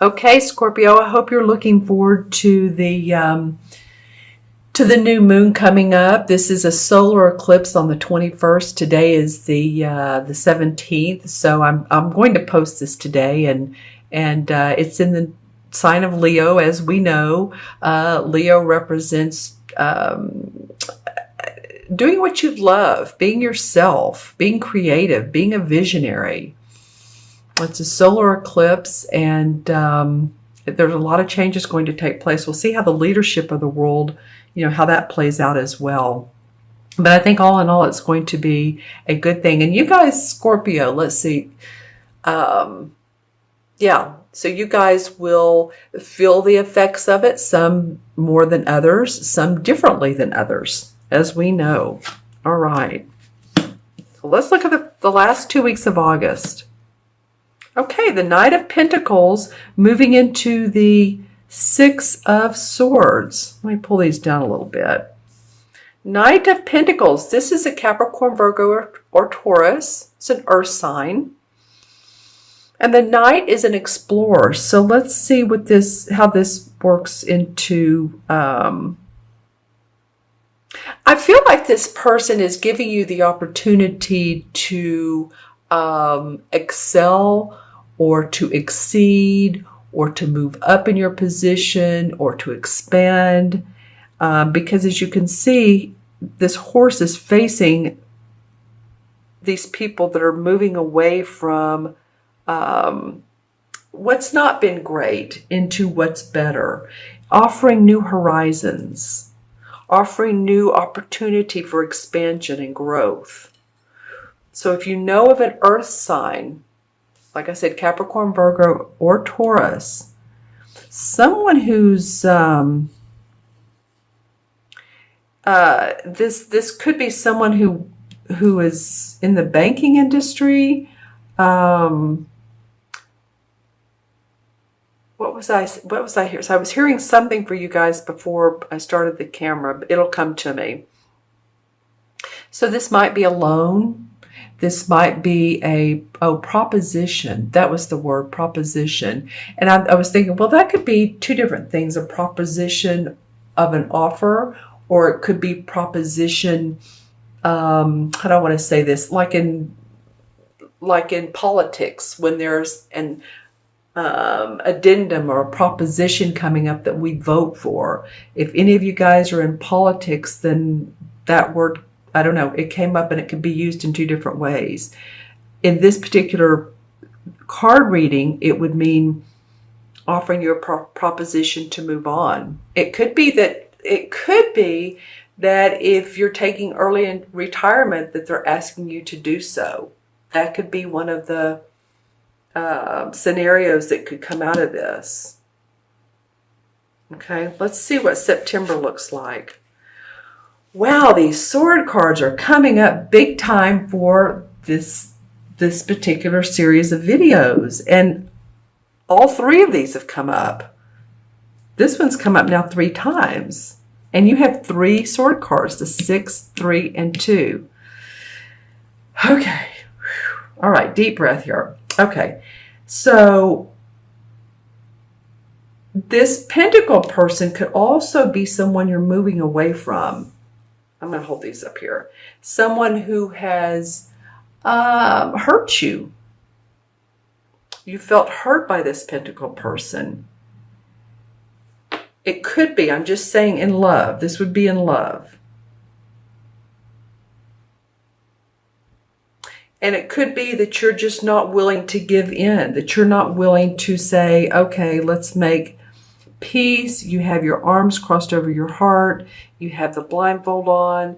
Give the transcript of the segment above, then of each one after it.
Okay, Scorpio, I hope you're looking forward to the new moon coming up. This is a solar eclipse on the 21st. Today is the 17th, so I'm going to post this today, and it's in the sign of Leo, as we know. Leo represents doing what you love, being yourself, being creative, being a visionary. It's a solar eclipse, and there's a lot of changes going to take place. We'll see how the leadership of the world, how that plays out as well. But I think all in all, it's going to be a good thing. And you guys, Scorpio, let's see. Yeah, so you guys will feel the effects of it, some more than others, some differently than others, as we know. All right. So let's look at the last 2 weeks of August. Okay, the Knight of Pentacles moving into the Six of Swords. Let me pull these down a little bit. Knight of Pentacles. This is a Capricorn, Virgo, or Taurus. It's an earth sign. And the Knight is an explorer. So let's see how this works into... I feel like this person is giving you the opportunity to excel or to exceed or to move up in your position or to expand, because as you can see, this horse is facing these people that are moving away from what's not been great into what's better, offering new horizons, offering new opportunity for expansion and growth. So if you know of an earth sign, like I said, Capricorn, Virgo, or Taurus, someone who's, this could be someone who is in the banking industry. What was I hearing? So I was hearing something for you guys before I started the camera, but it'll come to me. So this might be a loan. This might be a proposition. That was the word, proposition. And I was thinking, well, that could be two different things: a proposition of an offer, or it could be proposition. How do I want to say this? Like in politics, when there's an addendum or a proposition coming up that we vote for. If any of you guys are in politics, then that word, I don't know, it came up and it could be used in two different ways. In this particular card reading, it would mean offering you a proposition to move on. It could be that if you're taking early in retirement, that they're asking you to do so. That could be one of the scenarios that could come out of this. Okay, let's see what September looks like. Wow, these sword cards are coming up big time for this particular series of videos. And all three of these have come up. This one's come up now 3 times. And you have 3 sword cards, the 6, 3, and 2. Okay. All right, deep breath here. Okay, so this Pentacle person could also be someone you're moving away from. I'm going to hold these up here. Someone who has hurt you. You felt hurt by this Pentacle person. It could be, I'm just saying, in love. This would be in love. And it could be that you're just not willing to give in, that you're not willing to say, okay, let's make peace. You have your arms crossed over your heart. You have the blindfold on.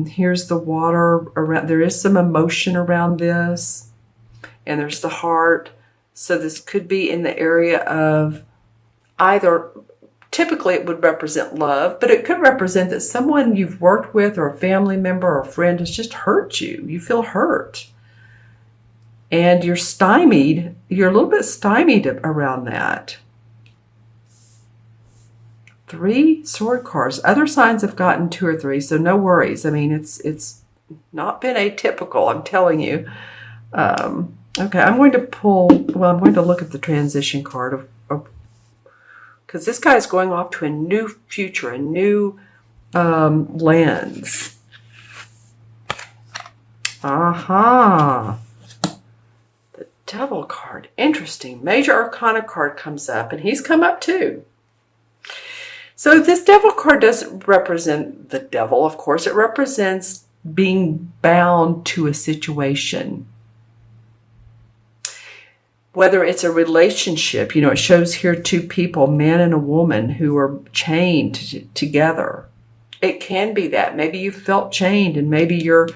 Here's the water around. There is some emotion around this. And there's the heart. So this could be in the area of either, typically it would represent love, but it could represent that someone you've worked with or a family member or a friend has just hurt you. You feel hurt. And you're stymied. You're a little bit stymied around that. 3 sword cards. Other signs have gotten 2 or 3, so no worries. I mean, it's not been atypical, I'm telling you. Okay, I'm going to pull, well, I'm going to look at the transition card because this guy is going off to a new future, a new lens. Aha. The Devil card. Interesting. Major Arcana card comes up, and he's come up too. So this Devil card doesn't represent the devil, of course. It represents being bound to a situation. Whether it's a relationship, you know, it shows here two people, man and a woman, who are chained together. It can be that. Maybe you felt chained and maybe you're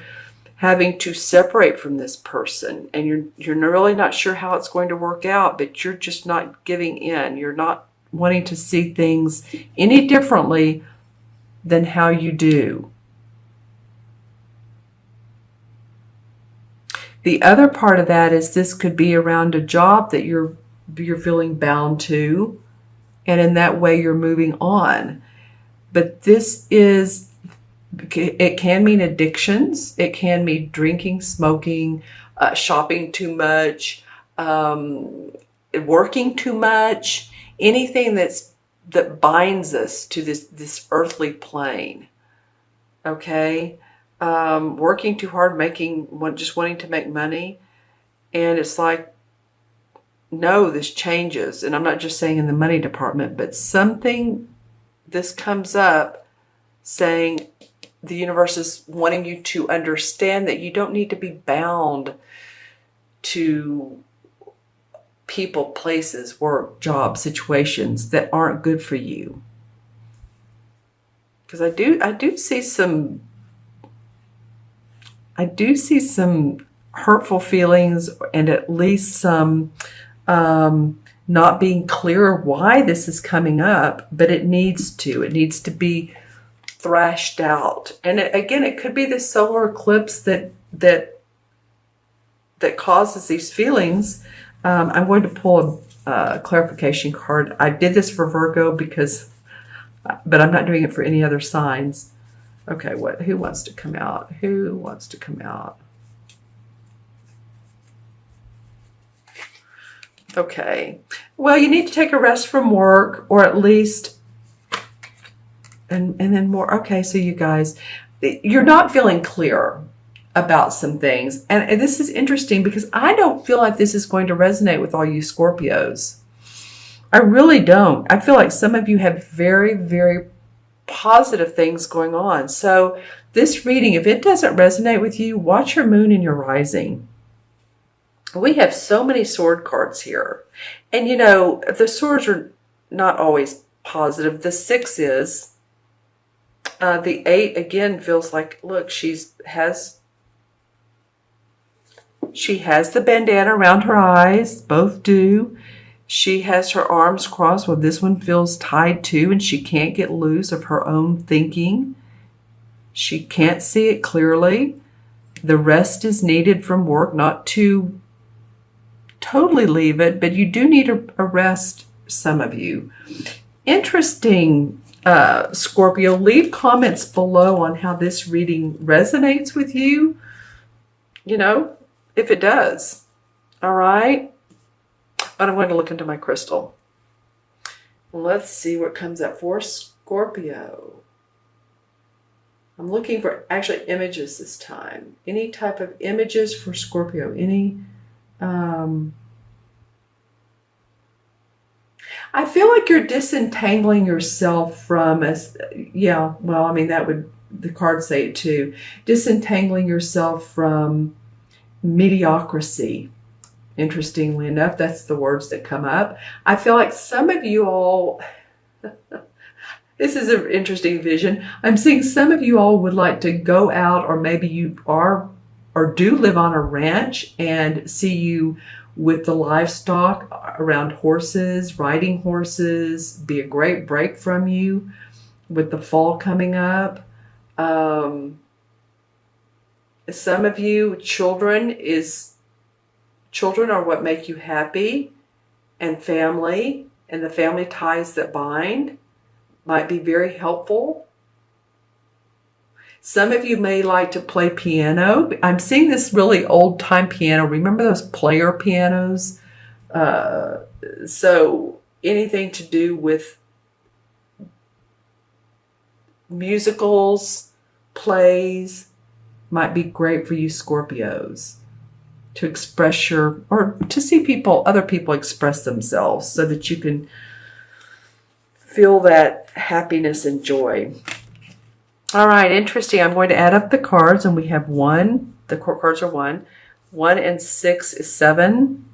having to separate from this person and you're really not sure how it's going to work out, but you're just not giving in. You're not wanting to see things any differently than how you do. The other part of that is this could be around a job that you're feeling bound to, and in that way you're moving on. But this is, it can mean addictions. It can mean drinking, smoking, shopping too much, working too much, anything that binds us to this earthly plane. Okay? Working too hard, just wanting to make money. And it's like, no, this changes. And I'm not just saying in the money department, but this comes up saying the universe is wanting you to understand that you don't need to be bound to people, places, work, jobs, situations that aren't good for you. Because I do see some hurtful feelings and at least some not being clear why this is coming up, but it needs to be thrashed out. And again, it could be the solar eclipse that causes these feelings. I'm going to pull a clarification card. I did this for Virgo but I'm not doing it for any other signs. Okay, who wants to come out? Who wants to come out? Okay. Well, you need to take a rest from work, or at least, and then more. Okay, so you guys, you're not feeling clear about some things. And this is interesting because I don't feel like this is going to resonate with all you Scorpios. I really don't. I feel like some of you have very, very positive things going on. So this reading, if it doesn't resonate with you, watch your moon and your rising. We have so many sword cards here. And you know, the swords are not always positive. The 6 is. The 8 again feels like, look, she has the bandana around her eyes. Both do. She has her arms crossed. Well, this one feels tied too, and she can't get loose of her own thinking. She can't see it clearly. The rest is needed from work, not to totally leave it, but you do need a rest, some of you. Interesting, Scorpio. Leave comments below on how this reading resonates with you, you know, if it does. All right? But I'm going to look into my crystal. Let's see what comes up for Scorpio. I'm looking for actually images this time. Any type of images for Scorpio. I feel like you're disentangling yourself from that would, the cards say it too. Disentangling yourself from mediocrity. Interestingly enough, that's the words that come up. I feel like some of you all, this is an interesting vision. I'm seeing some of you all would like to go out, or maybe you are or do live on a ranch, and see you with the livestock around horses, riding horses. Be a great break from you with the fall coming up. Some of you, children are what make you happy, and family, and the family ties that bind might be very helpful. Some of you may like to play piano. I'm seeing this really old-time piano. Remember those player pianos? So anything to do with musicals, plays, might be great for you Scorpios to express or to see other people express themselves so that you can feel that happiness and joy. All right, interesting. I'm going to add up the cards, and we have 1. The court cards are 1. 1 and 6 is 7.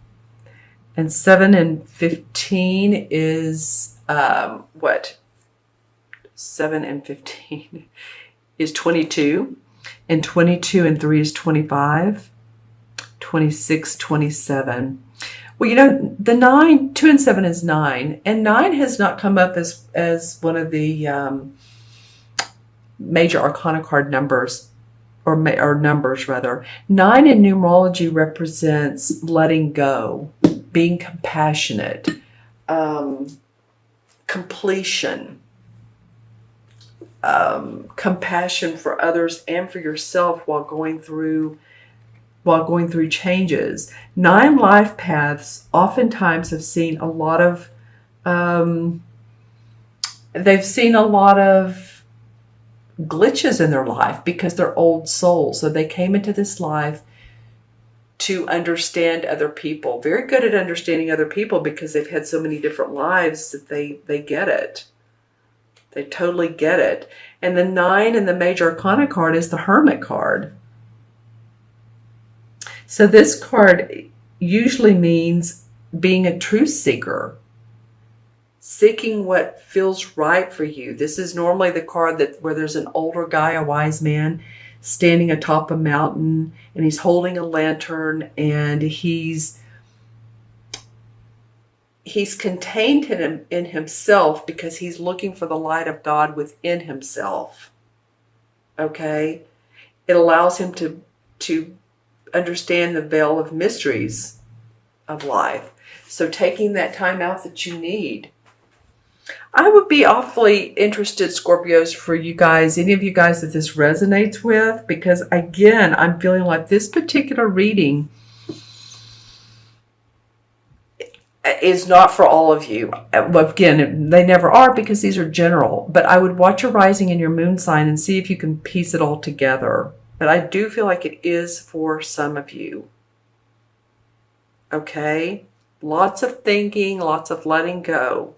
And 7 and 15 is what? 7 and 15 is 22. And 22 and 3 is 25. 26, 27. Well, you know, the 9, 2 and 7 is 9. And 9 has not come up as one of the major arcana card numbers, or numbers rather. 9 in numerology represents letting go, being compassionate, completion, compassion for others and for yourself while going through changes. 9 life paths oftentimes have seen a lot of glitches in their life because they're old souls. So they came into this life to understand other people. Very good at understanding other people because they've had so many different lives that they get it. They totally get it. And the 9 in the major arcana card is the Hermit card. So this card usually means being a truth seeker, seeking what feels right for you. This is normally the card where there's an older guy, a wise man, standing atop a mountain, and he's holding a lantern, and he's contained in himself because he's looking for the light of God within himself. Okay? It allows him to understand the veil of mysteries of life. So taking that time out that you need. I would be awfully interested, Scorpios, for you guys, any of you guys that this resonates with, because again, I'm feeling like this particular reading is not for all of you. Again, they never are because these are general, but I would watch your rising and your moon sign and see if you can piece it all together. But I do feel like it is for some of you. Okay? Lots of thinking, lots of letting go.